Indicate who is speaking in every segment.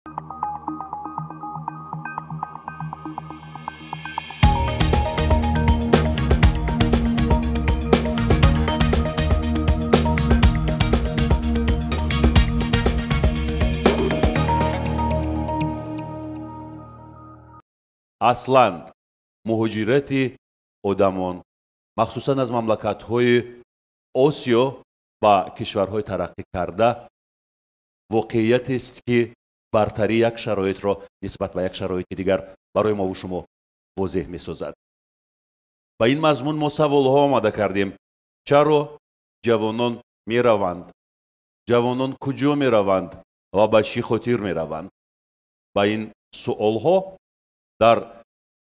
Speaker 1: аслан муҳоҷирати одамон махсусан аз мамлакатҳои осиё ба кишварҳои тараққикарда воқеиятест ки бартари як шароитро нисбат ба як шароити дигар барои мову шумо возеҳ месозад. ба ин мазмун мо саволҳо омада кардем. чаро ҷавонон мераванд? ҷавонон куҷо мераванд ва ба чӣ хотир мераванд? ба ин суолҳо дар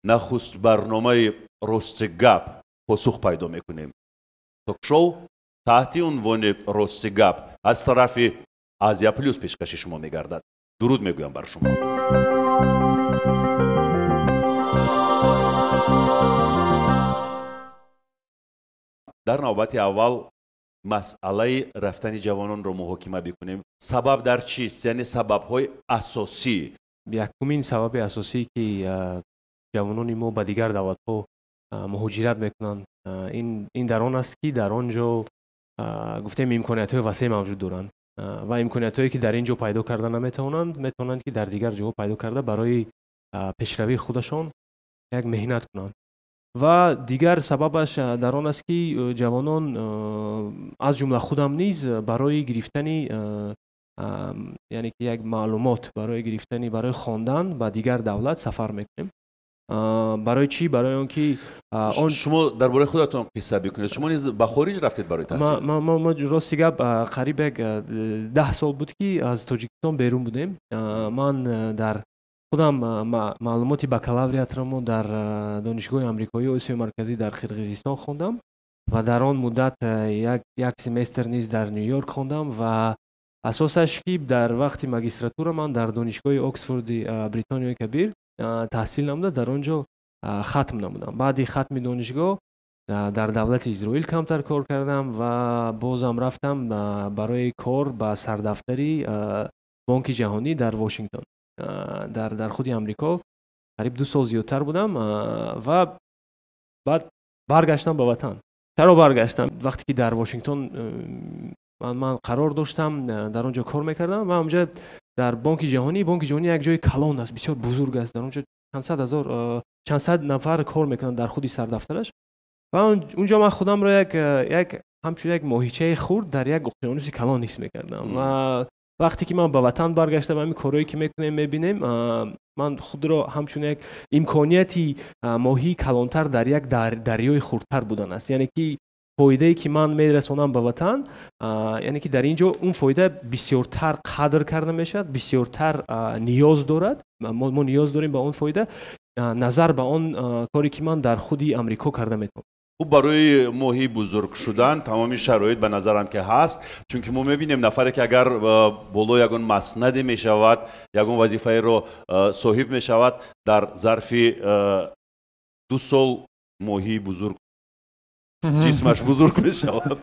Speaker 1: нахуст барномаи рости гап посух пайдо мекунем. ток-шоу таҳти унвони рости гап аз тарафи азия плюс пешкаши шумо мегардад. дуруд мегӯям бар шумо. дар навбати аввал масъалаи рафтани ҷавононро муҳокима бикунем. сабаб дар чист? яъне сабабҳои асосӣ.
Speaker 2: якумин сабаби асосӣ ки ҷавонони мо ба дигар давлатҳо муҳоҷират мекунанд, ин дар он аст ки дар он ҷо гуфтем имкониятҳои васеъ мавҷуд доранд ва имкониятҳое ки дар ин ҷо пайдо карда метавонанд ки дар дигар ҷоҳо пайдо карда барои пешравии худашон як меҳнат кунанд. ва дигар сабабаш дар он аст ки ҷавонон аз ҷумла худам низ барои гирифтани яъне ки як маълумот, барои хондан ба дигар давлат сафар мекунем. барои чӣ? барои он ки
Speaker 1: шумо дар бораи худатон қисса бикунед. шумо низ ба хориҷ рафтед барои таҳсил?
Speaker 2: мо рости гап қариб як 10 сол буд ки аз Тоҷикистон берун будем. ман дар худам маълумоти бакалавриатро дар донишгоҳи амрикои осиёи марказӣ дар Қирғизистон хондам ва дар он муддат як семестр низ дар Нью-Йорк хондам ва асосаш ки дар вақти магистратура ман дар донишгоҳи Оксфорди Бритониёи Кабир таҳсил намуда, дар он ҷо хатм намудам. баъди хатми донишгоҳ дар давлати Изроил камтар кор кардам ва бозам рафтам барои кор ба сардафтари Бонки ҷаҳонӣ дар Вашингтон, дар худи Амрико қариб 2 сол зиёдтар будам ва баъд баргаштам ба ватан. чаро баргаштам? вақте ки дар Вашингтон ман қарор доштам, дар он ҷо кор мекардам ва онҷо дар Бонки ҷаҳонӣ як ҷои калон аст, бисёр бузург аст. дар он ҷо чанд сад нафар кор мекунанд дар худи сардафтараш. ва онҷо ман худамро ҳамчун як моҳичаи хурд дар як уқёнуси калон ҳис мекардам. ва вақте ки ман ба ватан баргаштам, ҳамин корҳое ки мекунем мебинем, ман худро ҳамчун як имконияти моҳии калонтар дар як дарёи хурдтар будан аст. яъне ки фоидае ки ман мерасонам ба ватан, яъне ки дар ин ҷо он фоида бисёртар қадр карда мешавад, бисёртар ниёз дорад. мо ниёз дорем ба он фоида назар ба он коре ки ман дар худи Амрико карда метавонам.
Speaker 1: хуб, барои моҳӣ бузург шудан тамоми шароит ба назарам ки ҳаст, чунки мо мебинем нафаре ки агар боло ягон маснаде мешавад, ягон вазифаеро соҳиб мешавад, дар зарфи 2 сол моҳии бузург ҷисмаш бузург мешавад.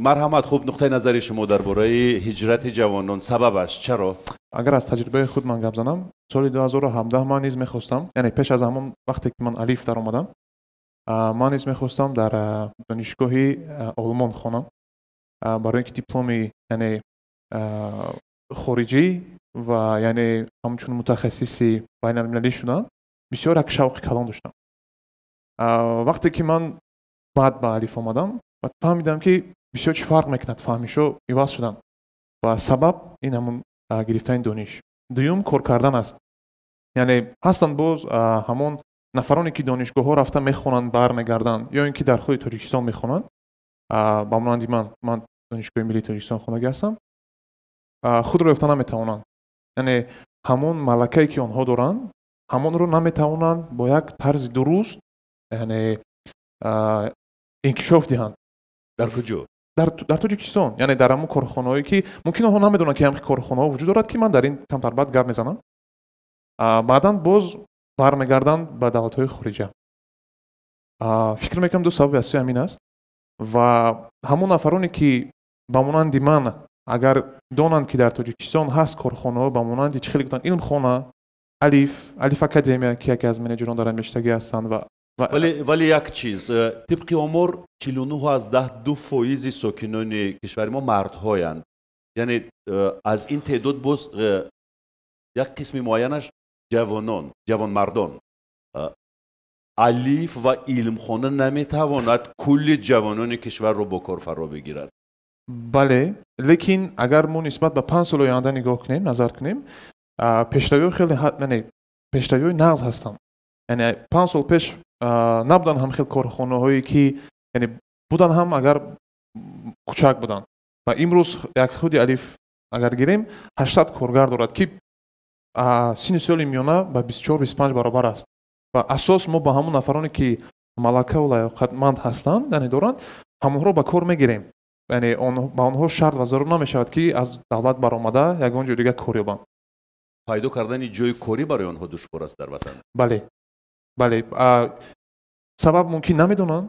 Speaker 1: марҳамат, хуб, нуқтаи назари шумо дар бораи ҳиҷрати ҷавонон, сабабаш чаро?
Speaker 3: агар аз таҷрибаи худ ман гап занам, соли 2017 ман низ мехостам, яъне пеш аз ҳамон вақте ки ман алиф даромадам, ман низ мехостам дар донишгоҳи олмон хонам барои ки дипломи яъне хориҷӣ ва яъне ҳамчун мутахассиси байналмилалӣ шудам бисёр як шавқи калон доштам. вақте ки ман баъд ба алиф омадам, фаҳмидам ки бисёр чӣ фарқ мекунад, фаҳмишо иваз шудан ва сабаб ин ҳамон гирифтани дониш. дуюм кор кардан аст. яъне ҳастанд боз ҳамон нафароне ки донишгоҳҳо рафта мехонанд, бармегарданд, ё ин ки дар худи Тоҷикистон мехонанд. ба монанди ман донишгоҳи миллии Тоҷикистон хонагӣ ҳастам. худро ёфта наметавонанд. яъне ҳамон малакае ки онҳо доранд, ҳамонро наметавонанд бо як тарзи дуруст яъне инкишоф диҳанд.
Speaker 1: дар куҷо?
Speaker 3: дар Тоҷикистон, яъне дар ҳамон корхонаҳое ки мумкин онҳо намедонанд ки ҳамин корхонаҳо вуҷуд дорад ки ман дар ин камтар баъд гап мезанам. баъдан боз бармегарданд ба давлатҳои хориҷа. фикр мекунам ду сабаби асосӣ ҳамин аст ва ҳамон нафароне ки ба монанди ман агар донанд ки дар тоҷикистон ҳаст корхонаҳо ба монанди чӣ хеле гуфтанд илмхона алиф академия ки яке аз менеҷерон дар амештагӣ ҳастанд
Speaker 1: вале як чиз тибқи омор 49.2% сокинони кишвари мо мардҳоянд, яъне аз ин теъдод боз як қисми муайянаш ҷавонмардон. алиф ва илмхона наметавонад кулли ҷавонони кишварро бо кор фаро бигирад.
Speaker 3: бале, лекин агар мо нисбат ба 5 соли оянда нигоҳ кунем, назар кунем, пештравиҳо хеле пештравиҳои нағз ҳастанд. яъне 5 сол пеш набуданд ҳам хел корхонаҳое ки яъне буданд ҳам агар кӯчак буданд. ва имрӯз як худи алиф агар гирем 80 коргар дорад ки синни соли миёна ба 24-25 баробар аст. ва асос мо ба ҳамон нафароне ки малака ва лаёқатманд ҳастанд, яъне доранд, ҳамонҳоро ба кор мегирем. яъне ба онҳо шарт ва зарур намешавад ки аз давлат баромада ягон ҷои дигар кор ёбанд.
Speaker 1: пайдо кардани ҷойи корӣ барои онҳо душвор аст дар ватан.
Speaker 3: бале, сабаб мумкин намедонанд,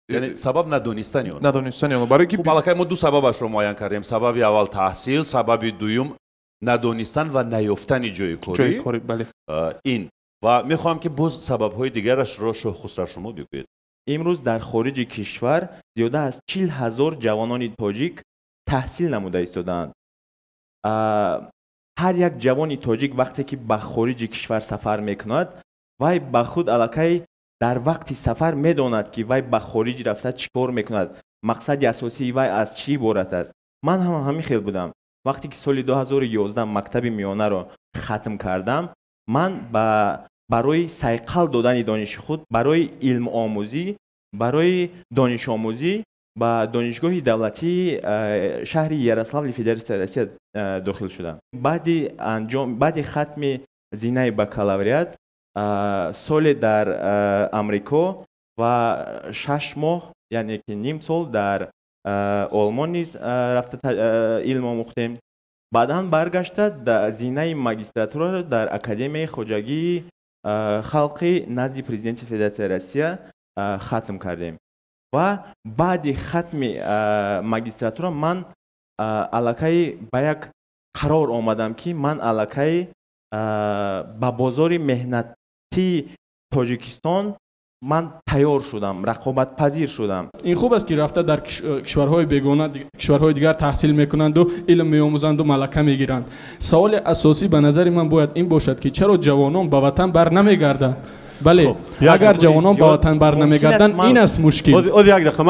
Speaker 1: яъне сабаб надонистани
Speaker 3: он барои ки
Speaker 1: малакаи мо ду сабабашро муайян кардем. сабаби аввал таҳсил, сабаби дуюм надонистан ва наёфтани ҷойи корӣ.
Speaker 3: бале.
Speaker 1: ин ва мехоҳам ки боз сабабҳои дигарашро Шоҳ Хусрав шумо бигӯед.
Speaker 4: имрӯз дар хориҷи кишвар зиёда аз 40,000 ҷавонони тоҷик таҳсил намуда истодаанд. ҳар як ҷавони тоҷик вақте ки ба хориҷи кишвар сафар мекунад, вай ба худ аллакай дар вақти сафар медонад ки вай ба хориҷ рафта чӣ кор мекунад, мақсади асосии вай аз чӣ иборат аст. ман ҳам ҳамин хел будам. вақте ки соли 2011 мактаби миёнаро хатм кардам, ман барои сайқал додани дониши худ, барои илмомӯзӣ, барои донишомӯзӣ ба донишгоҳи давлатии шаҳри Ярославли Федератсияи Россия дохил шудам. баъди хатми зинаи бакалавриат соле дар Амрико ва 6 моҳ, яъне ки ним сол дар Олмон низ рафта илм омӯхтем. баъдан баргашта зинаи магистратураро дар Академияи хоҷагии халқи назди Президенти Федератсияи Россия хатм кардем. ва баъди хатми магистратура ман аллакай ба як қарор омадам ки ман аллакай ба бозори меҳнати Тоҷикистон ман тайёр шудам, рақобатпазир шудам.
Speaker 5: ин хуб аст ки рафта дар кишварҳои бегона, кишварҳои дигар таҳсил мекунанду илм меомӯзанду малака мегиранд. саволи асосӣ ба назари ман бояд ин бошад ки чаро ҷавонон ба ватан барнамегарданд? бале, агар ҷавонон ба ватан барнамегарданд, ин аст мушкил.
Speaker 6: оди як дақиқа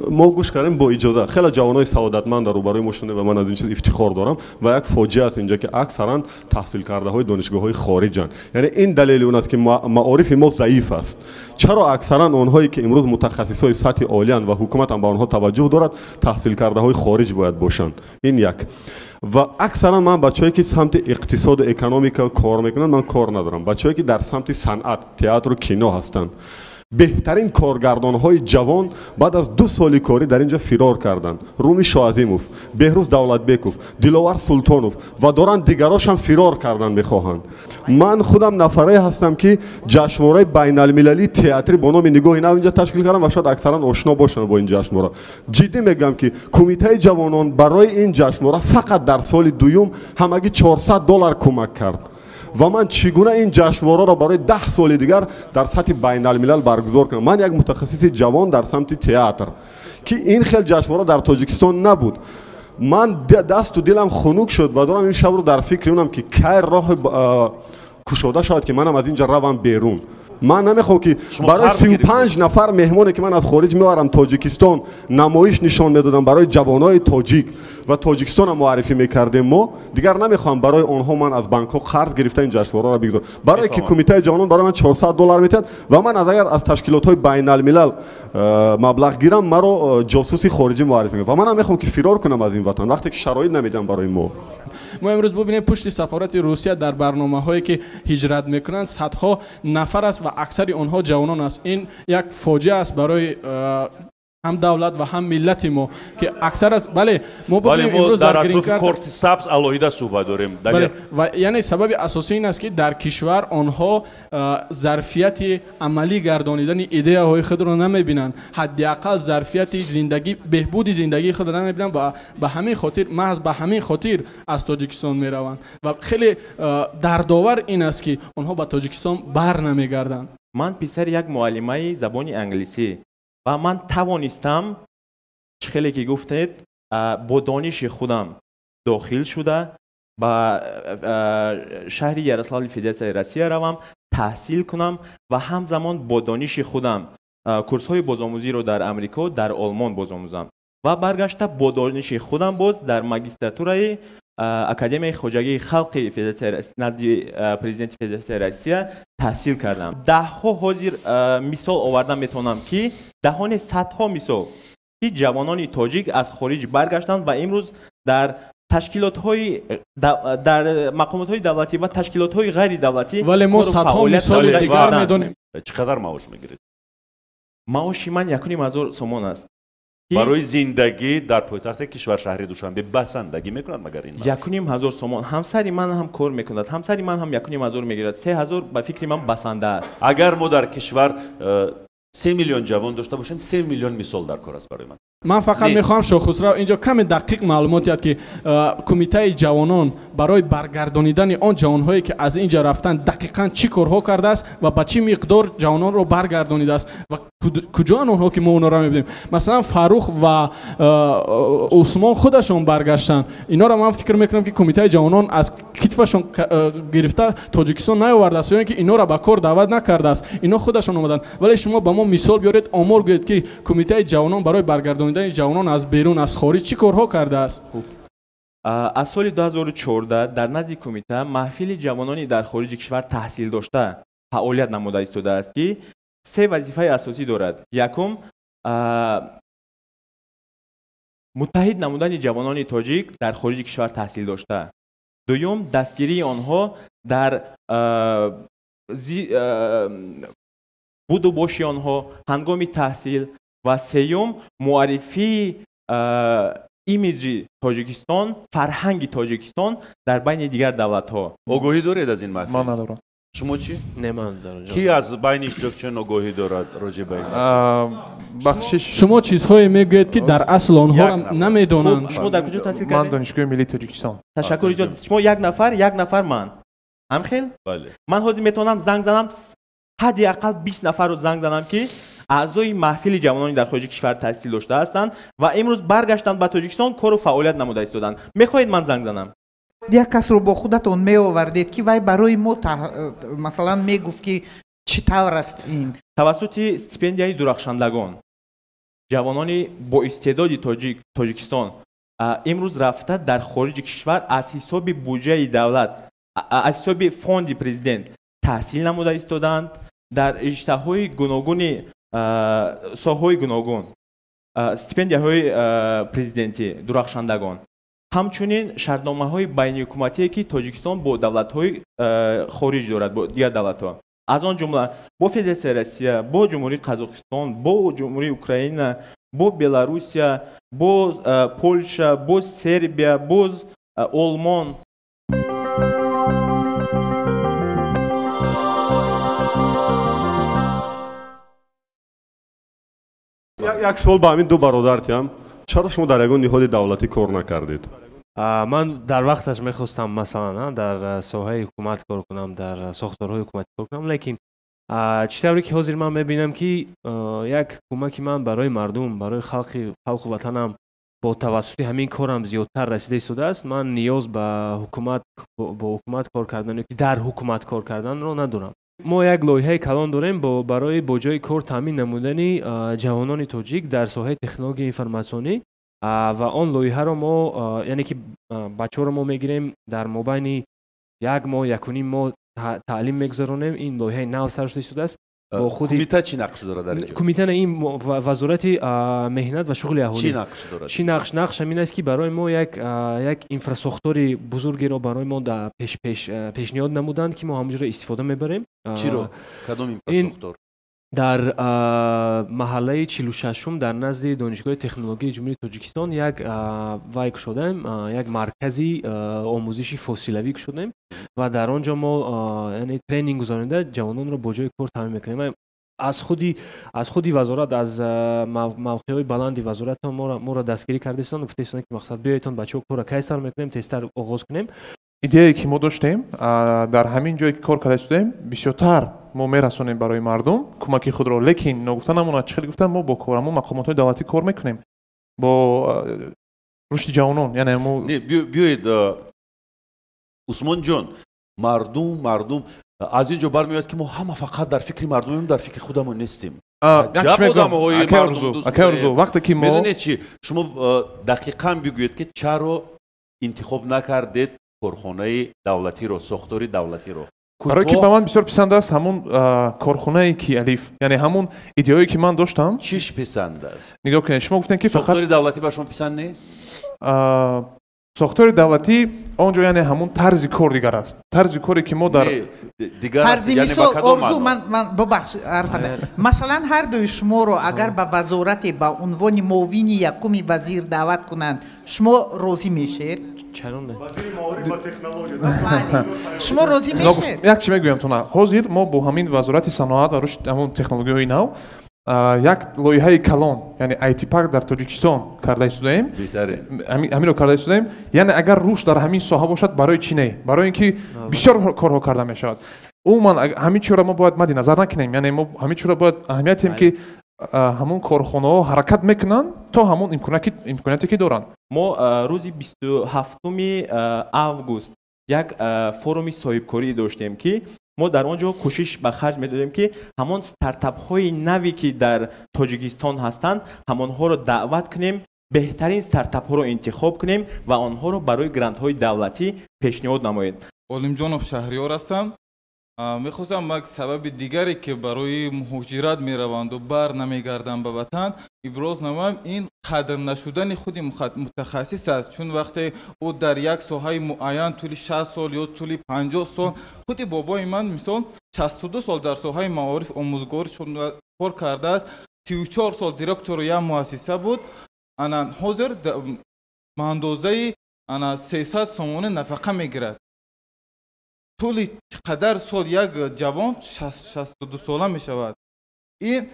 Speaker 6: мо гӯш кардем бо иҷоза. хеле ҷавонои саодатманд рӯбарӯи мо шунда ва ман аз ин чиз ифтихор дорам ва як фоҷиа аст инҷа ки аксаран таҳсилкардаҳои донишгоҳҳои хориҷанд. яъне ин далели он аст ки маорифи мо заиф аст. чаро аксаран онҳое ки имрӯз мутахассисои сатҳи олиянд ва ҳукумат ҳам ба онҳо таваҷҷӯҳ дорад, таҳсилкардаҳои хориҷ бояд бошанд. ин як. ва аксаран ман бачаҳое ки самти иқтисоду экономика кор мекунанд, ман кор надорам. бачаҳое ки дар самти санъат, театру кино ҳастанд. беҳтарин коргардонҳои ҷавон баъд аз 2 соли корӣ дар инҷа фирор карданд. Руми Шоазимов, Беҳрӯз Давлатбеков, Диловар Султонов ва доранд дигарошам фирор кардан мехоҳанд. ман худам нафарае ҳастам ки ҷашнвораи байналмилалии театри бо номи Нигоҳи нав инҷа ташкил кардам ва шояд аксаран ошно бошанд бо ин ҷашнвора. ҷиддӣ мегӯям ки кумитаи ҷавонон барои ин ҷашнвора фақат дар соли дуюм ҳамагӣ $400 кӯмак кард. ва ман чӣ гуна ин ҷашнвораро барои 10 соли дигар дар сатҳи байналмилал баргузор кунам. ман як мутахассиси ҷавон дар самти театр ки ин хел ҷашнвора дар Тоҷикистон набуд. ман дасту дилам хунук шуд ва дорам ин шабро дар фикри онам ки кай роҳи кушода шавад ки манам аз инҷа равам берун. ман намехоҳам ки барои 35 нафар меҳмоне ки ман аз хориҷ меорам Тоҷикистон намоиш нишон медодам барои ҷавонои тоҷик ва Тоҷикистонам муаррифӣ мекардем. мо дигар намехоҳам барои онҳо ман аз банкҳо қарз гирифта ин ҷашнвораро бигзорам. барое ки кумитаи ҷавонон барои ман $400 метиҳад ва ман агар аз ташкилотҳои байналмилал маблағ гирам, маро ҷосуси хориҷӣ муаррифӣ мекунад ва манам мехоҳам ки фирор кунам аз ин ватан вақте ки шароит намедиҳам барои мо.
Speaker 5: мо имрӯз бубинем пушти сафорати Русия дар барномаҳое ки ҳиҷрат мекунанд садҳо нафар аст ва аксари онҳо ҷавонон аст. ин як фоҷиа аст барои هم دولت و هم ملت ما که اکثر از بله ما
Speaker 1: ولی
Speaker 5: ببینیم
Speaker 1: ما
Speaker 5: امروز
Speaker 1: در
Speaker 5: در گرین
Speaker 1: اطراف
Speaker 5: کارت
Speaker 1: کورت سبز الوهیده صحبت داریم
Speaker 5: بله و یعنی سبب اساسی این است که در کشور آنها ظرفیت عملی گردانیدن ایده های خود را نمیبینند، حداقل ظرفیت زندگی بهبود زندگی خود را نمیبینند و به همین خاطر محض به همین خاطر از تاجیکستان میروند و خیلی دردآور این است که آنها به تاجیکستان بر نمیگردند.
Speaker 4: من پسر یک معلمه زبان انگلیسی و من توانستم خیلی که گفتید با دانش خودم داخل شده با شهر یروسلام فدراسیون روسیه روم تحصیل کنم و همزمان با دانش خودم کورس های بازآموزی رو در امریکا در آلمان بازآموزم و برگشته با دانش خودم باز در ماجستراتورای اکادمی خواجگی خلق نزد پرزیدنت فدراسیون روسیه تحصیل کردم. ده ها حاضر مثال آوردم میتونم که دهان صدها مثال که جوانان تاجیک از خارج برگشتند و امروز در تشکیلات‌های در مقامات‌های دولتی و تشکیلات‌های غیر دولتی
Speaker 5: ولی ما صدها مثال دیگر میدونیم.
Speaker 1: چقدر معاش میگیرید؟
Speaker 4: معاش من 1,500 سومون است.
Speaker 1: برای زندگی در پایتخت کشور شهر دوشنبه بسندگی میکنند مگر این؟
Speaker 4: 1,500 سومون. همسری من هم کار میکند. همسری من هم 1,500 میگیرد. 3,000 به فکر من بسنده است.
Speaker 1: اگر ما در کشور 3 میلیون جوان داشته باشیم 3 میلیون مثال در کار است برای من.
Speaker 5: من فقط میخوام شاخسرا اینجا کمی دقیق معلوماتی هست که کمیته جوانان برای برگردانیدن آن جوانهایی که از اینجا رفتن دقیقاً چی کارها کرده است و با چی مقدار جوانان رو برگردانیده است و کجا آنها که ما اونا رو میبینیم. مثلا فاروق و عثمان خودشون برگشتن. اینا رو من فکر میکنم که کمیته جوانان از کتفشون گرفته تاجیکستان نیاورده است یا اینکه اینا رو به کار دعوت نکرده است. اینا خودشون اومدن. ولی شما با ما مثال بیارید آمار گویید که کمیته جوانان برای برگردانیدن جوانان از بیرون از خارج چی کارها کرده است؟
Speaker 4: از سال 2014 در نزد کمیته محفل جوانانی در خارج کشور تحصیل داشته فعالیت نموده ایستاده است که 3 وظیفه اساسی دارد. یکم متحد نمودن جوانان تاجیک در خارج کشور تحصیل داشته. دوم دستگیری آنها در بود و باشی آنها هنگام تحصیل و سوم معرفی ایمیج تاجیکستان، فرهنگ تاجیکستان در بین دیگر دولت ها.
Speaker 1: آگاهی دارید از این محفل؟
Speaker 3: من ندارم.
Speaker 1: شما چی؟
Speaker 2: نه من دارم.
Speaker 1: کی از بین اشتراکچیان آگاهی دارد راجع به این؟
Speaker 3: بخشش
Speaker 5: شما چیزهایی میگوید که در اصل آنها نمیدونند.
Speaker 4: شما در کجا تحصیل
Speaker 3: من
Speaker 4: کردید؟
Speaker 3: دانشگاه ملی تاجیکستان.
Speaker 4: تشکر ایجاد. شما یک نفر من. هم خیل؟
Speaker 1: بله.
Speaker 4: من حاضر میتونم زنگ زنم حداقل 20 نفر رو زنگ زنم که اعضای محفل جوانانی در خارج کشور تحصیل داشته هستند و امروز برگشتند به تاجیکستان کار و فعالیت نموده ایستادند. میخواهید من زنگ زنم؟
Speaker 7: یک کس رو با خودتون می آوردید که وای برای ما مثلا میگفت که چطور است این
Speaker 4: توسط استیپندیای درخشندگان جوانان با استعداد تاجیکستان امروز رفته در خارج کشور از حساب بودجه دولت از حساب فوند پرزیدنت تحصیل نموده ایستادند در رشته‌های گوناگون ساحه‌های گوناگون استیپندیاهای پرزیدنتی درخشندگان همچنین شرطنامه‌های بین حکومتی که تاجیکستان با دولت‌های خارج دارد با دیگر دولت‌ها از آن جمله با فدراسیون روسیه با جمهوری قزاقستان با جمهوری اوکراین با بلاروسیا با پولشا با سربیا با آلمان
Speaker 6: یک سوال با همین دو برادرتیم. چرا شما در یگان نهاد دولتی کار نکردید؟
Speaker 2: من در وقتش میخواستم مثلا در ساحه حکومت کار کنم در ساختارهای حکومتی کار کنم لیکن چطوری که حاضر من میبینم که یک کمک من برای مردم برای خلق وطنم با توسط همین کارم زیادتر رسیده ایستاده است من نیاز به حکومت با حکومت کار کردن که در حکومت کار کردن رو ندارم. ما یک لایحه کلان داریم برای با جای کار تامین نمودن جوانان تاجیک در ساحه تکنولوژی اینفورماسیونی و آن لایحه رو ما یعنی که بچه‌ها رو ما میگیریم در مابین 1 ماه 1.5 ماه تعلیم میگذرونیم. این لایحه نو سرش ایستاده است. با خود
Speaker 1: کمیته چی نقش داره در اینجا؟
Speaker 2: کمیته این وزارت مهنت و شغل اهالی
Speaker 1: چی نقش داره؟
Speaker 2: چی نقش همین است که برای ما یک اینفراستراکچور بزرگی رو برای ما در پیشنهاد نمودند که ما همونجوری استفاده میبریم.
Speaker 1: چی رو؟ کدام اینفراستراکچور؟
Speaker 2: дар маҳаллаи 46-ум дар назди донишгоҳи технологияи ҷумҳурии Тоҷикистон вай кушодаем, як маркази омӯзиши фосилавӣ кушодаем ва дар он ҷо мо яъне тренинг гузаронида ҷавононро бо ҷои кор таъмин мекунем. аз худи вазорат, аз мавқеҳои баланди вазоратон моро дастгирӣ кардастанд, гуфтастанд ки мақсад биёедтон бачаҳо корро кай сар мекунем, тезтар оғоз кунем.
Speaker 3: идеяе ки мо доштем дар ҳамин ҷое ки кор карда истодем бисёртар мо мерасонем барои мардум кӯмаки худро, лекин ногуфта намонад чӣ хел гуфтам, мо бо корамо мақомотҳои давлатӣ кор мекунем бо рушди ҷавонон, яъне мо
Speaker 1: биёед усмон ҷон, мардум аз ин ҷо бармеояд ки мо ҳама фақат дар фикри мардумем, дар фикри худамон нестем.
Speaker 3: акаорзу вақте ки мо
Speaker 1: медонед чӣ, шумо дақиқан бигӯед ки чаро интихоб накардед корхонаи давлатиро, сохтори давлатиро?
Speaker 3: барое ки ба ман бисёр писанд аст ҳамун корхонае ки алиф, яъне ҳамун идеое ки ман доштам.
Speaker 1: Чиш писанд аст?
Speaker 3: нигоҳ кунед, шумо гуфтем ки фақат
Speaker 1: сохтори давлатӣ ба шумо писанд нест?
Speaker 3: сохтори давлатӣ он ҷо яъне ҳамун тарзи кор дигар аст. Тарзи коре ки мо дар
Speaker 7: тарзи мисол орзу ман бабахш ҳарфада. Масалан ҳар дуи шуморо агар ба вазорате ба унвони муовини якуми вазир даъват кунанд, шумо розӣ мешед?
Speaker 2: чарон не
Speaker 6: вазири маориф ва технология
Speaker 7: шумо розӣ мешед?
Speaker 3: як чӣ мегӯям тона, ҳозир мо бо ҳамин вазорати саноат ва рушд ҳамун технологияҳои нав як лоиҳаи калон, яъне IT парк дар Тоҷикистон карда истодаем. ҳаминро карда истодаем. Яъне агар рушд дар ҳамин соҳа бошад, барои чӣ не? Барои ин ки бисёр корҳо карда мешавад. умуман ҳамин чиро мо бояд мадди назар накунем, яъне мо ҳамин чиро бояд аҳамият диҳем ки ҳамун корхонаҳо ҳаракат мекунанд то ҳамун имконияте ки доранд.
Speaker 4: мо рӯзи 27 август як форуми соҳибкорӣ доштем ки мо дар он ҷо кӯшиш ба харҷ медодем ки ҳамон стартапҳои наве ки дар Тоҷикистон ҳастанд, ҳамонҳоро даъват кунем, беҳтарин стартапҳоро интихоб кунем ва онҳоро барои грантҳои давлатӣ пешниҳод намоем.
Speaker 8: Олимҷонов Шаҳриёр ҳастам. мехостам як сабаби дигаре ки барои муҳоҷират мераванду бар намегарданд ба ватан иброз намоям, ин қадр нашудани худи мутахассис аст, чун вақте ӯ дар як соҳаи муайян тӯли 60 сол ё тӯли 50 сол, худи бобои ман мисол 62 сол дар соҳаи маориф омӯзгорӣ кор кардааст, 34 сол директори як муассиса буд. ана ҳозир ба андозаи 300 сомони нафақа мегирад. طولی قدر سال یک جوان 62 ساله می شود. این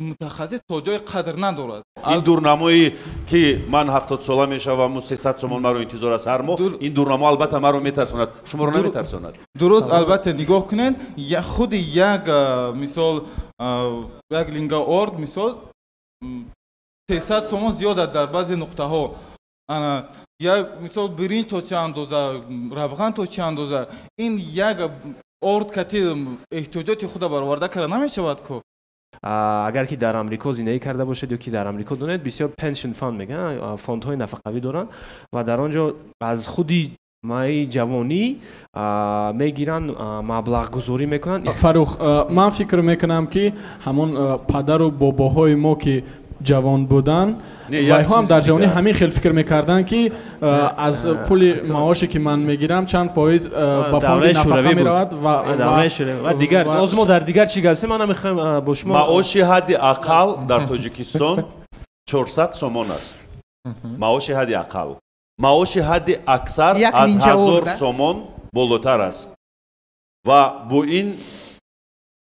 Speaker 8: متخصص تا جای قدر ندارد.
Speaker 1: این دورنمایی که من 70 ساله می شوم و 300 تومان مرا انتظار است هر ماه، این دورنما البته مرا میترساند، شما رو نمیترساند.
Speaker 8: درست البته نگاه کنید، خود یک مثال یک لینگا اورد مثال 300 تومان زیاد در بعضی نقطه ها. یک مثال برنج تا چه اندازه، روغن تا چه اندازه، این یک орд кати эҳтиёҷоти худа бароварда карда намешавад ку.
Speaker 2: агар ки дар амрико зиндагӣ карда бошед ё ки дар амрико донед бисёр pension fund мегӯянд, фондҳои нафақавӣ доранд ва дар он ҷо аз худи маи ҷавонӣ мегиранд, маблағгузорӣ мекунанд.
Speaker 5: Фарух, ман фикр мекунам ки ҳамон падару бобоҳои мо ки ҷавон будан вайҳо ҳам дар ҷавонӣ ҳамин хел фикр мекарданд ки аз пули маоше ки ман мегирам чанд фоиз ба фонди нафақа меравад
Speaker 2: ва дигар оз мо дар дигар чӣ гапсем, ман намехоҳам бо шумо.
Speaker 1: маоши ҳадди ақал дар Тоҷикистон 400 сомон аст. маоши ҳадди ақал. маоши ҳадди аксар аз 1000 сомон болотар аст. ва бо ин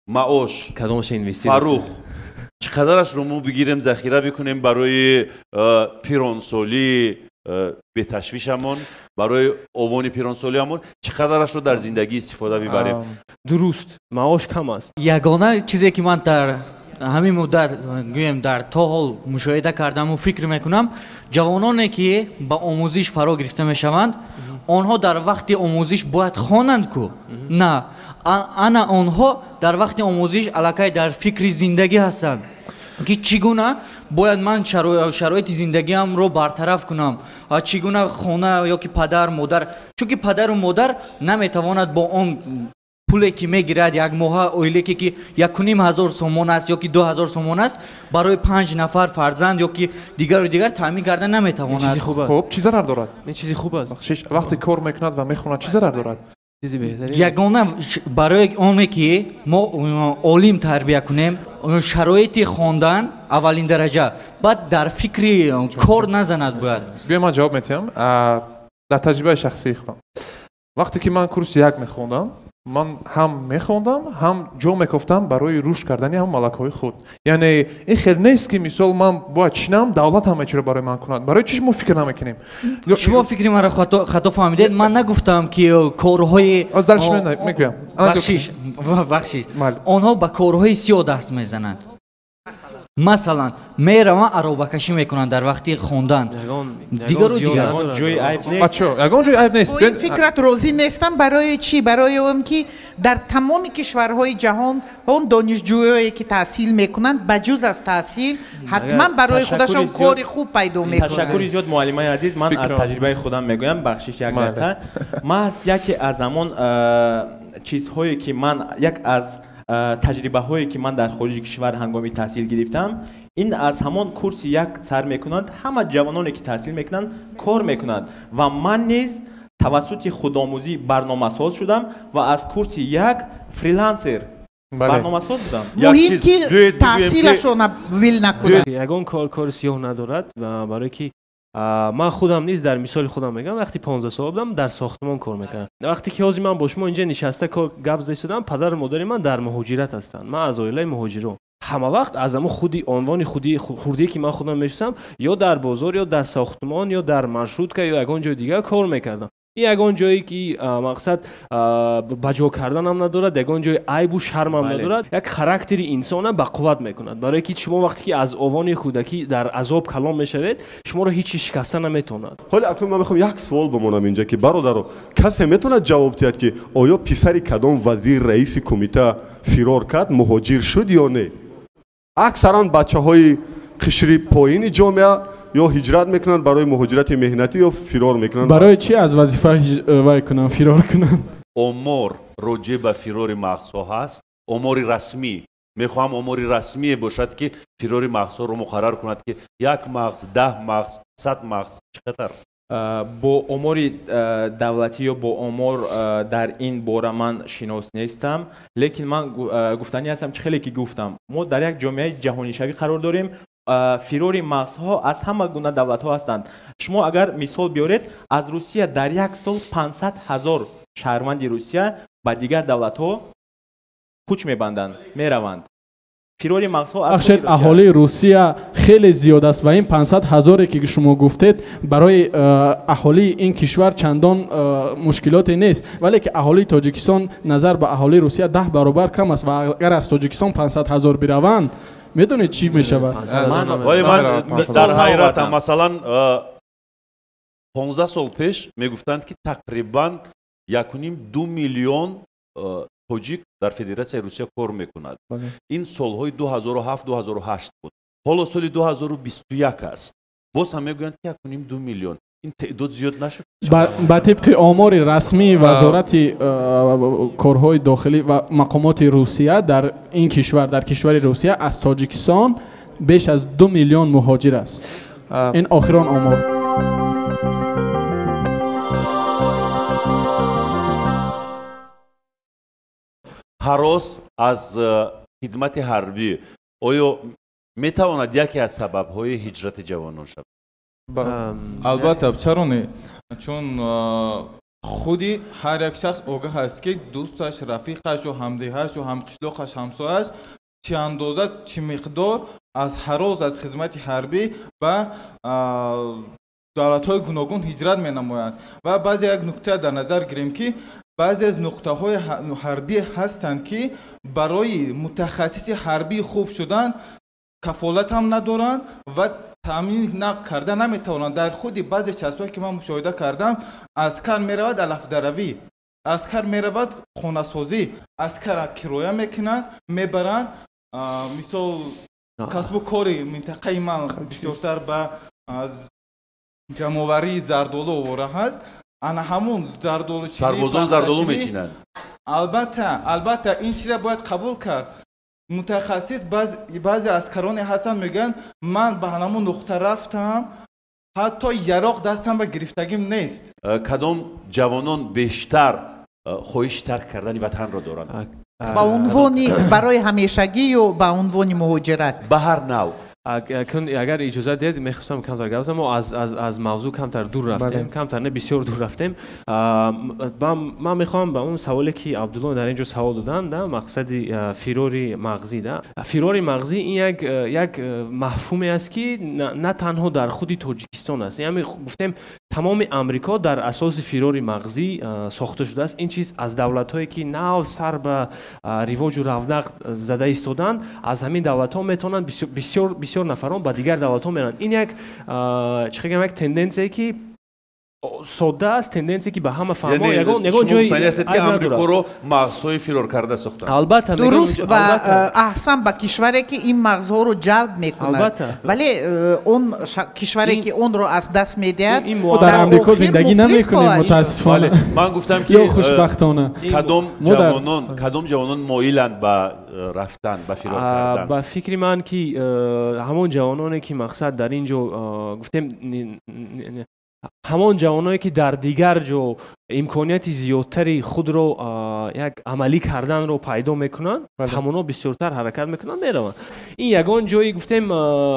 Speaker 1: маош Фарух چی قدرش رو مو بگیریم ذخیره بکنیم برای پیرانسالی به تشویشمون، برای اوان پیرانسالیمون چی قدرش رو در زندگی استفاده ببریم.
Speaker 2: درست معاش کم است.
Speaker 9: یگانه چیزی که من در همین مدت گویم در تا حال مشاهده کردم و فکر میکنم جوانانی که با آموزش فرا گرفته میشوند آنها در وقت آموزش باید خوانند کو نه انا آنها در وقت آموزش علاقه در فکر زندگی هستند که چگونه باید من شرایط زندگیم رو برطرف کنم، چگونه خانه یا که پدر مادر، چون که پدر و مادر نمیتواند با اون پولی که میگیرد یک ماه اویلی که 1,500 سومون است یا که 2,000 سومون است برای 5 نفر فرزند یا که دیگر تامین کردن نمیتواند.
Speaker 3: خب چی ضرر دارد؟
Speaker 2: این چیزی خوب است.
Speaker 3: وقتی کار میکند و میخواند چی ضرر دارد؟
Speaker 2: چیزی بهتری
Speaker 9: ягона барои оне ки мо олим тарбия кунем шароити хондан аввалин дараҷа баъд дар фикри кор назанад бояд.
Speaker 3: بیا من جواب میتیم در تجربه شخصی خودم وقتی که من کورس یک میخوندم من هم میخوندم هم جو میگفتم برای رشد کردن هم ملکهای خود یعنی این خیلی نیست که مثال من باید چینم دولت همه چی رو برای من کند برای چیش ما فکر نمیکنیم
Speaker 9: شما فکری من را خطا فهمیدید من نگفتم که کارهای
Speaker 3: از درش میگم
Speaker 9: بخشش آنها با کارهای سیاه دست میزنند مثلا میروان عروبکشی میکنن در وقتی خوندن دیگر و دیگر
Speaker 4: جوی عیب نیست
Speaker 3: بچه یگان جوی عیب نیست
Speaker 7: با این فکرت راضی نیستم برای چی؟ برای اون که در تمام کشورهای جهان اون دانشجویایی که تحصیل میکنند بجز از تحصیل حتما برای خودشون کار خوب پیدا میکنند.
Speaker 4: تشکر زیاد معلمای عزیز من از تجربه خودم میگویم بخشش یک دقیقه من یکی از همون چیزهایی که من یک از تجربه هایی که من در خارج کشور هنگامی تحصیل گرفتم این از همون کورس یک سر میکنند همه جوانانی که تحصیل میکنند کار میکنند و من نیز توسط خودآموزی برنامه‌ساز شدم و از کورس یک فریلنسر برنامه‌ساز بودم.
Speaker 7: مهم که تحصیلشون ویل نکنند.
Speaker 2: یگان کار سیاه ندارد و برای که من خودم نیز در مثال خودم میگم وقتی 15 سال بودم در ساختمان کار میکردم وقتی که من با شما اینجا نشسته گپ زده شدم پدر و مادر من در مهاجرت هستند من از عائله مهاجرم همه وقت از اما خودی عنوان خودی که من خودم میشستم یا در بازار یا در ساختمان یا در مارشروتکا یا یگان جای دیگر کار میکردم این یگان جایی که مقصد بجا کردن هم ندارد یگان جای عیب و شرم هم ندارد یک خاراکتری انسان به قوت میکند برای که شما وقتی که از آوان کودکی در عذاب کلام میشوید شما رو هیچ شکسته نمیتوند.
Speaker 6: حالا اکنون من میخوام یک سوال بمونم اینجا که برادرو کسی میتونه جواب دهد که آیا پسری کدام وزیر رئیس کمیته فرار کرد مهاجر شد یا نه؟ اکثرا بچه‌های قشری پایین جامعه یا هجرت میکنن برای مهاجرت مهنتی یا فرار میکنن
Speaker 5: برای چی از وظیفه وای کنن فرار کنن
Speaker 1: امور راجع به فرار مغزها هست امور رسمی میخوام امور رسمی باشد که فرار مغزها رو مقرر کند که یک مغز 10 مغز 100 مغز چقدر
Speaker 4: با امور دولتی یا با امور در این باره من شناس نیستم لیکن من گفتنی هستم که خیلی که گفتم ما در یک جامعه جهانی شوی قرار داریم فرار مغزها از همه گونه دولت ها هستند شما اگر مثال بیارید از روسیه در یک سال 500,000 شهروند روسیه با دیگر دولت ها کوچ میبندند میروند فرار مغزها از
Speaker 5: اهالی روسیه خیلی زیاد است و این 500,000 که شما گفتید برای اهالی این کشور چندان مشکلاتی نیست ولی که اهالی تاجیکستان نظر به اهالی روسیه 10 برابر کم است و اگر از تاجیکستان 500,000 بروند میدونید چی میشود؟
Speaker 1: من در حیرتم مثلا 15 سال پیش میگفتند که تقریبا 1.5 2 میلیون تاجیک در فدراسیون روسیه کار میکند این سالهای 2007 2008 بود حالا سال 2021 است باز هم میگویند که 1.5 2 میلیون این تعداد زیاد نشد
Speaker 5: با طبق آمار رسمی وزارت کارهای داخلی و مقامات روسیه در این کشور در کشور روسیه از تاجیکستان بیش از 2 میلیون مهاجر است این آخران آمار
Speaker 1: هراس از خدمت حربی آیا میتواند یکی از سبب‌های هجرت جوانان شود؟
Speaker 8: البته چرا نه چون خودی هر یک شخص آگاه است که دوستش رفیقش و همدیهرش و همقشلاقش همسایه‌اش چه اندازه چه مقدار از هراس از خدمت حربی و دولت‌های گوناگون هجرت می‌نمایند و بعضی یک نکته در نظر گیریم که بعضی از نقطه‌های حربی هستند که برای متخصص حربی خوب شدن کفالت هم ندارند و تامین کرده نمیتوانند در خود بعضی چیزهایی که من مشاهده کردم اسکر میرود علف دروی اسکر میرود خانه سازی اسکر کرایه میکنند میبرند مثال کسب و کاری منطقه من بسیار سر به جمع‌آوری زردالو آوره هست انا همون زردالو
Speaker 1: سربازان زردالو میچینند
Speaker 8: البته این چیز باید قبول کرد متخصص بعضی اسکرانی هستن میگن من به همون نقطه رفتم حتی یراق دستم به گرفتگیم نیست
Speaker 1: کدام جوانان بیشتر خواهش ترک کردن وطن را دارند
Speaker 7: با عنوان برای همیشگی یا با عنوان مهاجرت
Speaker 1: به هر نوع
Speaker 2: اگر اجازه دید میخواستم کمتر گفتم ما از موضوع کمتر دور رفتیم کمتر نه بسیار دور رفتیم من میخوام به اون سوالی که عبدالله در اینجا سوال دادن مقصد فراری مغزی فراری مغزی این یک مفهومی است که نه تنها در خود تاجیکستان است یعنی گفتیم تمام امریکا در اساس فراری مغزی ساخته شده است این چیز از دولت هایی که نو سر به رواج و رونق زده ایستادن از همین دولت ها میتونن بسیار نفران با دیگر دولت ها میرن این یک یک تندنسی که ساده است تندنسی که به همه فهمه یگان جای
Speaker 1: شما است که امریکا رو مغزهای فرار کرده ساختن
Speaker 2: البته
Speaker 7: درست و احسن به کشوری که این مغزها رو جلب میکنه ولی اون کشوری که اون رو از دست میده
Speaker 5: در امریکا زندگی نمیکنیم متاسفانه
Speaker 1: من گفتم که
Speaker 5: خوشبختانه
Speaker 1: کدام جوانان مایلند به رفتن به فرار کردن
Speaker 2: با فکر من که همون جوانانی که مقصد در اینجا گفتیم همان جوانایی که در دیگر جو امکانیت زیادتری خود رو یک عملی کردن رو پیدا میکنن همونا بسیارتر حرکت میکنن میرون این یگان جایی گفتیم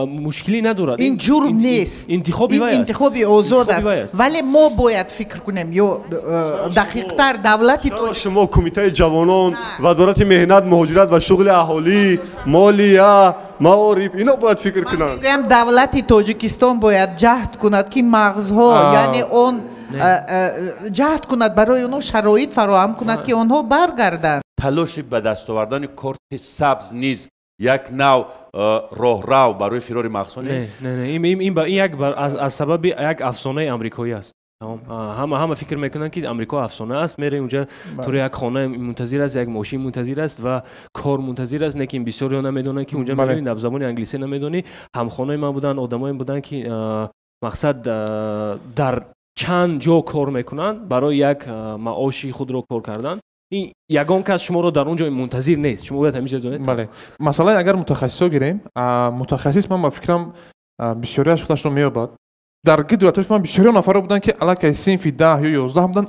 Speaker 2: مشکلی ندارد
Speaker 7: این جرم نیست انتخابی آزاد است ولی ما باید فکر کنیم یا دقیق‌تر دولت
Speaker 6: شما کمیته جوانان وزارت مهنت مهاجرت و شغل اهالی مالیه معارف اینا باید فکر کنن
Speaker 7: دولت تاجیکستان باید جهد کند که مغزها یعنی اون جهد کند برای اونها شرایط فراهم کند که اونها برگردند
Speaker 1: تلاش به دست آوردن کارت سبز نیز یک نوع راهرو برای فرار مغزها نیست
Speaker 2: نه این یک از سبب یک افسانه آمریکایی است همه فکر میکنن که امریکا افسانه است میره اونجا تو یک خانه منتظر است یک ماشین منتظر است و کار منتظر است نکیم بسیاری نمیدونن که اونجا میرین زبان انگلیسی نمیدونی همخانه ما بودن آدمایی بودن که مقصد در چند جا کار میکنن برای یک معاشی خود رو کار کردن این یگان کس شما رو در اونجا منتظر نیست شما باید همیشه دونید
Speaker 3: بله مثلا اگر متخصصا گیریم متخصص من با فکرم بسیاری از خودش رو میابد در دولتش من بسیاری نفر بودن که علاقه صنف 10 یا 11 بودن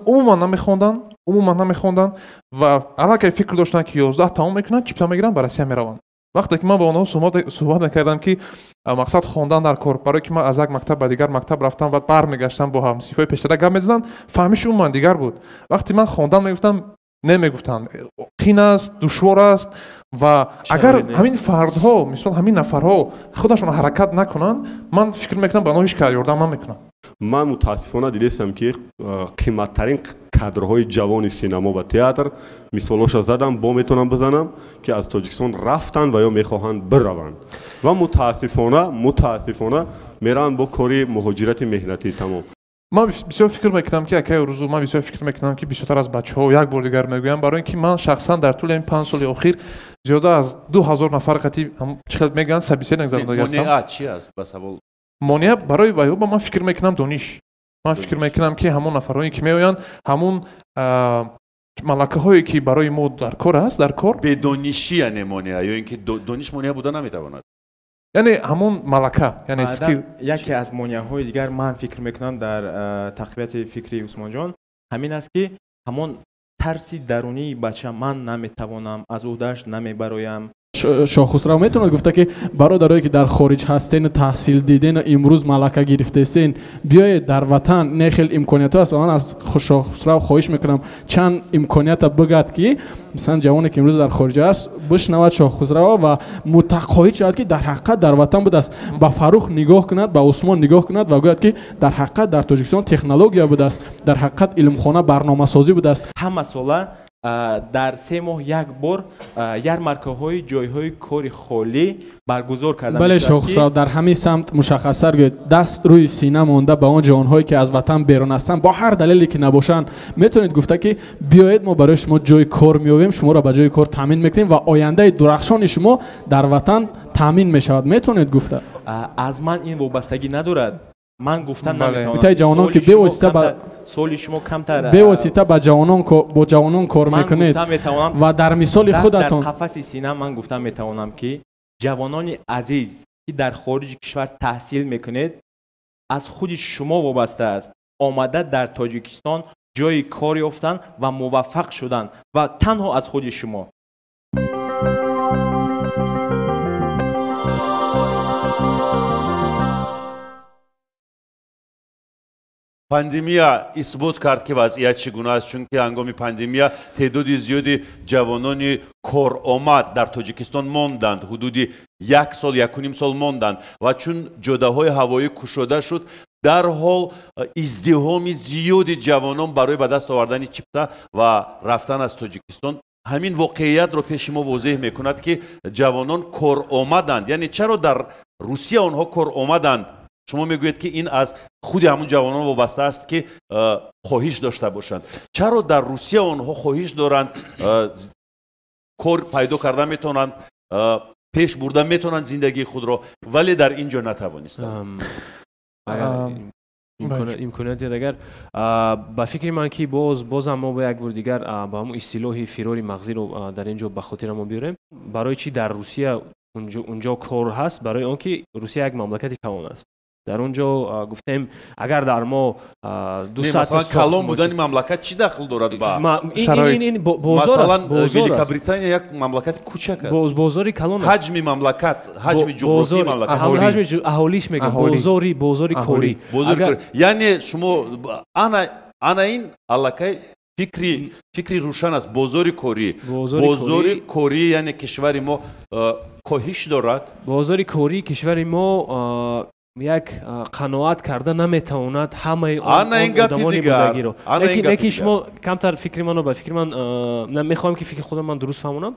Speaker 3: عموما نمیخوندن و علاقه فکر داشتن که 11 تمام میکنن چیپتا میگیرن برای روسیه میروند وقتی که من با اونها صحبت نکردم که مقصد خوندن در کار برای که من از یک مکتب به دیگر مکتب رفتم و برمیگشتم با هم صفای پیشتر گپ میزدن فهمش اون من دیگر بود وقتی من خوندم میگفتم نمیگفتن قین است دشوار است و اگر همین فردها مثلا همین نفرها خودشون حرکت نکنن من فکر میکنم به هیچ کار یاردم نمیکنم
Speaker 6: من متاسفانه دیدم که قیمتترین کادرهای جوان سینما و تئاتر مثالش زدم با میتونم بزنم که از تاجیکستان رفتن و یا میخواهند بروند و متاسفانه میرن با کاری مهاجرت مهنتی تمام
Speaker 3: من بسیار فکر میکنم که اگه روزو من بسیار فکر میکنم که بیشتر از بچه‌ها یک بار دیگر میگویم برای اینکه من شخصا در طول این 5 سال اخیر زیاده از 2000 نفر قطعی چقدر میگن سبیسه نگذارنده هستم
Speaker 1: مانع چی است بسبب
Speaker 3: مانع برای وایو من فکر میکنم دانش من فکر میکنم که همون نفرایی که میآیند همون ملکه هایی که برای ما در کار است در کار
Speaker 1: به دانشی یعنی مانع یا اینکه دانش مانع بوده نمیتواند
Speaker 3: یعنی همون ملکه یعنی اسکیل
Speaker 4: یکی از مانع‌های دیگر من فکر میکنم در تقویت فکری عثمان جان همین است که همون ترسی درونی بچه من نمیتوانم از اودش نمیبرایم
Speaker 5: شاه خسرو میتونه گفته که برادرایی که در خارج هستین تحصیل دیدین امروز ملکه گرفتین بیاید در وطن نه خیلی امکانیت هست من از شاه خسرو خواهش میکنم چند امکانیت بگید که مثلا جوانی که امروز در خارج است بشنود شاه خسرو و متقاعد شود که در حقیقت در وطن بوده است با فاروق نگاه کند با عثمان نگاه کند و گوید که در حقیقت در تاجیکستان تکنولوژی بوده است در حقیقت علمخانه برنامه‌سازی بوده است
Speaker 4: همه ساله در 3 ماه یک بار یارمارکه‌های جای‌های کاری خالی برگزار کردن
Speaker 5: بله شاه خسرو در همین سمت مشخصاً گوید دست روی سینه مونده به اون جوان‌هایی که از وطن بیرون هستند با هر دلیلی که نباشن میتونید گفته که بیایید ما برای شما جای کار می‌یابیم شما را به جای کار تامین می‌کنیم و آینده درخشان شما در وطن تامین می‌شود میتونید گفته
Speaker 4: از من این وابستگی ندارد من گفتن نمیتونم
Speaker 5: میتای جوانان که به واسطه با
Speaker 4: سولی شما کمتر
Speaker 5: به واسطه با جوانان کار میکنید و در مثال خودتون
Speaker 4: در قفس سینه من گفتم میتوانم که جوانان عزیز که در خارج کشور تحصیل میکنید از خود شما وابسته است آمده در تاجیکستان جای کار یافتن و موفق شدن و تنها از خود شما.
Speaker 1: پاندемия исбот кард ки вазъият чӣ гуна аст, чунки ҳангоми пандемия теъдоди зиёди ҷавонони коромад дар тоҷикистон монданд, ҳудуди 1 сол 1.5 сол монданд ва чун ҷодаҳои ҳавоӣ кушода шуд, дарҳол издиҳоми зиёди ҷавонон барои ба даст овардани чипта ва рафтан аз тоҷикистон ҳамин воқеиятро пеши мо возеҳ мекунад, ки ҷавонон коромаданд. яъне чаро дар русия онҳо коромаданд? شما میگویید که این از خود همون جوانان وابسته است که خواهش داشته باشند. چرا در روسیه آنها خواهش دارند کار پیدا کرده میتونند، پیش برده میتونند زندگی خود را، ولی در اینجا نتوانستند؟
Speaker 2: امکاناتی اگر با فکر من که باز هم ما با یک بار دیگر با همون اصطلاح فراری مغزی رو در اینجا به خاطر ما بیاریم. برای چی در روسیه اونجا کار هست؟ برای آنکه روسیه یک مملکتی کلان است. در اونجا گفتیم اگر در ما 200
Speaker 1: مثلا کلان بودن مملکت چی دخل دارد با
Speaker 2: این بازار
Speaker 1: مثلا ویلیکا بریتانیا یک مملکت کوچک است،
Speaker 2: بازاری کلان است،
Speaker 1: حجم مملکت، حجم جغرافی مملکت،
Speaker 2: حجم اهالیش میگم بازاری کوری.
Speaker 1: یعنی شما انا این علاقه فکری روشن است. بازاری کوری یعنی کشور ما کاهش دارد.
Speaker 2: بازاری کوری کشور ما یک قناعت کرده نمیتواند همه آدمانی بودگی رو. لیکن شما کمتر فکر منو به فکر من نمیخوام که فکر خودم من درست فهمونم.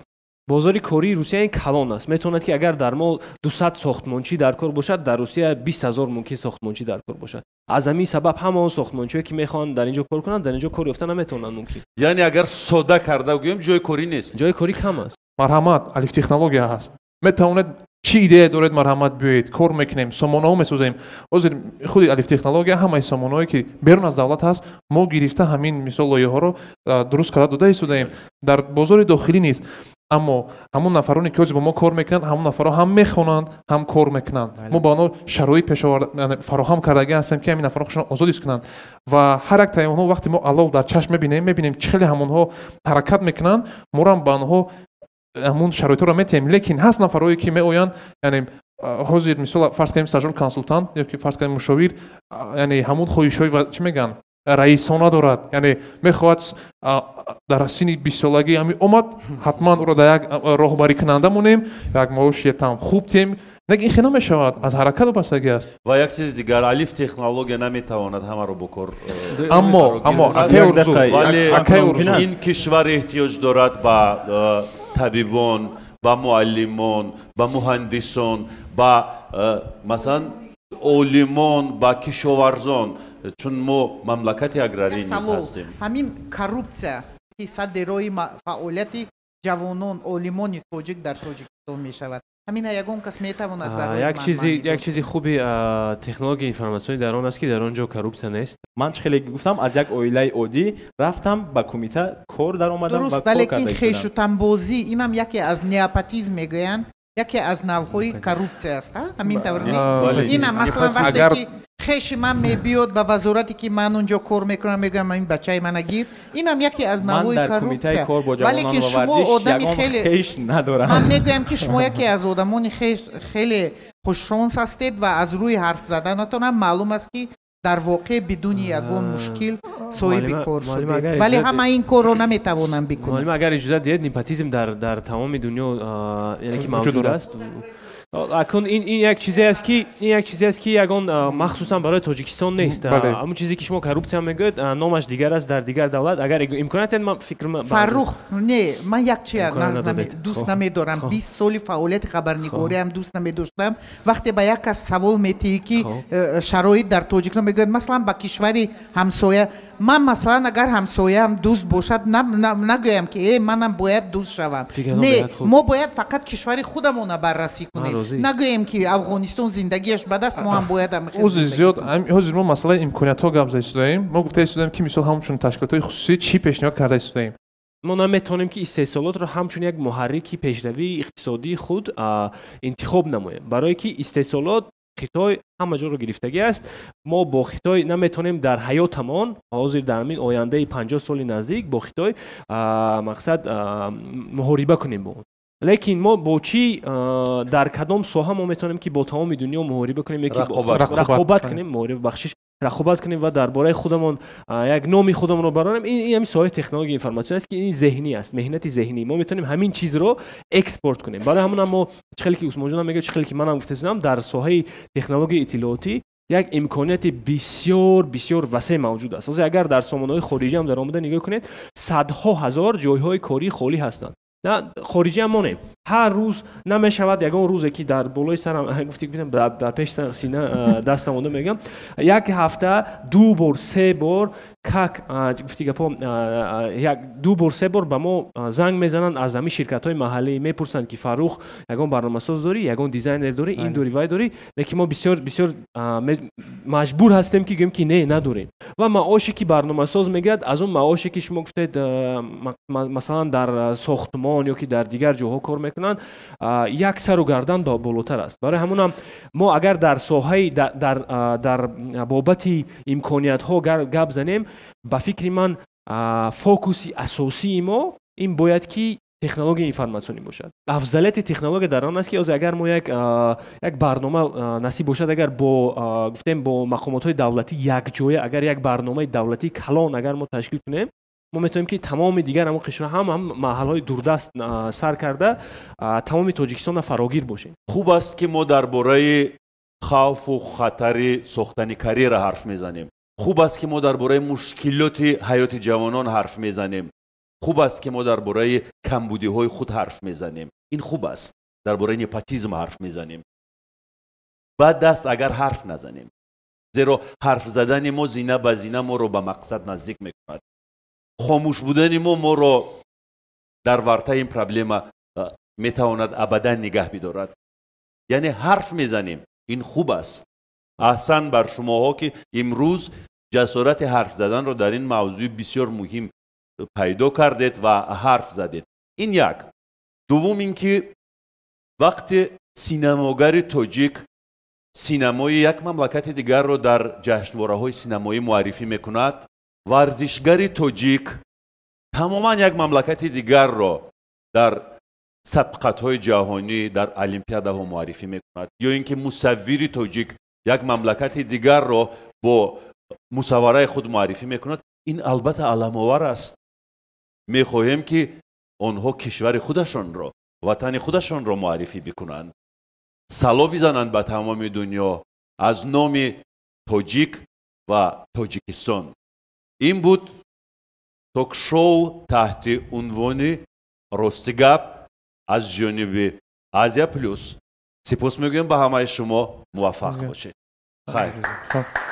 Speaker 2: بازاری کوری روسیه این کلان است. میتواند که اگر در ما 200 ساختمانچی در کار باشد، در روسیه 20,000 ممکن ساختمانچی در کار باشد. از همین سبب همه اون ساختمانچی‌ها که میخوان در اینجا کار کنند، در اینجا کار یافته نمیتونن ممکن.
Speaker 1: یعنی اگر ساده کرده بگویم جای کوری نیست.
Speaker 2: جای کوری کم است.
Speaker 3: مرحمت الف تکنولوژیا هست. میتواند چی ایده دارید مرحمت بیایید کار میکنیم، سامانه ها میسازیم. حاضر خود الف تکنولوژیا همه سامانه‌ای که بیرون از دولت هست ما گرفته همین مثال لایه ها رو درست کرده داده ایستادیم. در بازار داخلی نیست. اما همون نفرانی که با ما کار میکنن، همون نفرها هم میخونند هم کار میکنن. ما با آنها شرایط فراهم کردگی هستیم که همین نفرها خودشون آزاد کنند و هر یک تایم اونها وقتی ما علاوه در چشم میبینیم چه همونها حرکت میکنن، ما هم با آنها همون شرایط رو میتیم. لیکن هست نفرایی که میآیند، یعنی حاضر مثلا فرض کنیم استاژور کانسولتانت یا که فرض کنیم مشاور، یعنی همون خواهش‌های و چی میگن رئیسانه دارد، یعنی میخواد در سن 20 سالگی همین اومد حتما او را در یک راهبری کننده مونیم، یک معاش یتم خوب تیم. لیکن این نمیشود، از حرکت وابستگی است.
Speaker 1: و یک چیز دیگر، الف تکنولوژیا نمیتواند همه رو بکار.
Speaker 3: اما
Speaker 1: این کشور احتیاج دارد به طبیبان، با معلمان، با مهندسان، با مثلا عالمان، با کشاورزان، چون ما مملکت اگراری هستیم.
Speaker 7: همین کروپسیا که صدرای فعالیت جوانان عالمان تاجیک در تاجیکستان می شود. همین یگان کس میتواند برای
Speaker 2: یک چیزی خوبی تکنولوژی اینفورماسیونی در آن است که در آنجا کروپسیا نیست.
Speaker 4: من خیلی گفتم از یک اویلای عادی رفتم با کمیته کار در اومدم و کار
Speaker 7: کردم. درست، ولی خیشوتن بازی اینم یکی از نیاپاتیزم میگویند، یکی از نوعهای کروپسیا است. همین طوری اینم مثلا وقتی که خیش من میبیاد به وزارتی که من اونجا کار میکنم میگم این بچه من گیر، اینم یکی از نوعهای کروپسیا. ولی که شما آدمی خیلی
Speaker 4: خیش ندارم.
Speaker 7: من میگم که شما یکی از آدمان خیلی خوششانس هستید و از روی حرف زدنتون هم معلوم است که در واقع بدون یگان مشکل صاحب کار شدید، ولی همه این کار رو نمیتوانن بکنن.
Speaker 2: معلم اگر اجازه دهید نیپاتیزم در تمام دنیا یعنی که موجود است. اکنون این یک چیزی است که یگان مخصوصا برای تاجیکستان نیست. همون چیزی که شما کروپسیا میگید نامش دیگر است در دیگر دولت. اگر امکانات من فکر
Speaker 7: فرخ نه، من یک چیز دوست نمیدارم. 20 سال فعالیت خبرنگاری هم دوست نمیداشتم. وقتی با یک کس سوال میتی که شرایط در تاجیکستان میگید مثلا با کشوری همسایه، من مثلا اگر همسایه هم دوست باشد نگویم که منم باید دوست شوم. نه، ما باید فقط کشور خودمون بررسی کنیم. نگویم که افغانستان زندگیش بد است، ما هم باید
Speaker 3: حاضر ما مسئله امکانات ها گپ زدیم. ما گفته استودیم که مثلا همچون تشکیلات خصوصی چی پیشنهاد کرده استودیم.
Speaker 2: ما نمیتونیم که استحصالات رو همچون یک محرک پیشروی اقتصادی خود انتخاب نماییم، برای که استحصالات خطای همه جا رو گرفتگی است. ما با خطای نمیتونیم در حیاتمان حاضر در این آینده 50 سال نزدیک با خطای مقصد محاربه کنیم با اون. لیکن ما با چی در کدام ساحه ما میتونیم که با تمام دنیا محاربه کنیم؟ یکی رقابت کنیم، محاربه بخشش رقابت کنیم و درباره خودمون یک نام خودمون رو برانیم. این همین ساحه تکنولوژی اینفورماسیون است که این ذهنی است، مهنت ذهنی. ما میتونیم همین چیز رو اکسپورت کنیم. بعد همون ما چقدر که عثمان جان میگه، چقدر که منم گفتم در ساحه تکنولوژی اطلاعاتی یک امکانیت بسیار بسیار وسیع موجود است. اگر در سامانه‌های خارجی هم در آمده نگاه کنید، صدها هزار جایهای کاری خالی هستند. نه خارجی هم مونه، هر روز نمیشود یگان روزی که در بالای سرم گفتی ببینم در پیش سینه دستم مونده میگم، یک هفته 2 بار 3 بار گفتی گپا یک 2 بار 3 بار به ما زنگ میزنن از همین شرکت‌های محلی، میپرسن که فاروق یگان برنامه‌ساز داری، یگان دیزاینر داری، این داری وای داری، لیکن ما بسیار بسیار مجبور هستیم که بگیم که نه نداریم. و معاشی که برنامه‌ساز میگید از اون معاشی که شما گفتید مثلا در ساختمان یا که در دیگر جاها کار میکنن یک سر و گردن بالاتر است. برای همون هم ما اگر در ساحه در بابت امکانیت ها گپ زنیم، با فکر من فوکوس اساسی ما این باید که تکنولوژی اینفورماسیونی باشد. افضلیت تکنولوژی در آن است که اگر ما یک برنامه نصیب باشد، اگر با گفتیم با مقامات های دولتی یک جایه، اگر یک برنامه دولتی کلان اگر ما تشکیل کنیم، ما میتونیم که تمام دیگر هم قشر هم محل‌های دوردست سر کرده تمام تاجیکستان فراگیر باشیم.
Speaker 1: خوب است که ما درباره خوف و خطر ساختن کریر حرف میزنیم. خوب است که ما درباره مشکلات حیات جوانان حرف میزنیم. خوب است که ما درباره کمبودی‌های خود حرف میزنیم. این خوب است. درباره نپاتیزم حرف میزنیم. بعد دست اگر حرف نزنیم، زیرا حرف زدن ما زینه به زینه ما رو به مقصد نزدیک میکند. خاموش بودن ما رو در ورطه این پرابلم میتواند ابدا نگه بدارد. یعنی حرف میزنیم، این خوب است. احسن بر شماها که امروز جسارت حرف زدن رو در این موضوع بسیار مهم پیدا کردید و حرف زدید. این یک. دوم اینکه وقتی سینماگر تاجیک سینمای یک مملکت دیگر رو در جشنواره‌های سینمایی معرفی میکند، ورزشگر تاجیک تماما یک مملکت دیگر رو در سبقت‌های جهانی در المپیادها معرفی میکند، یا اینکه مصور تاجیک یک مملکت دیگر رو با مصوره خود معرفی میکند. این البته علام‌آور است. میخواهیم که آنها کشور خودشان رو، وطن خودشان رو معرفی بکنند، سلام بزنند به تمام دنیا از نام تاجیک و تاجیکستان. این بود توک شو تحت عنوان راستی گپ از جانب آسیا پلوس. سپاس میگویم به همه شما، موفق باشید. خیر.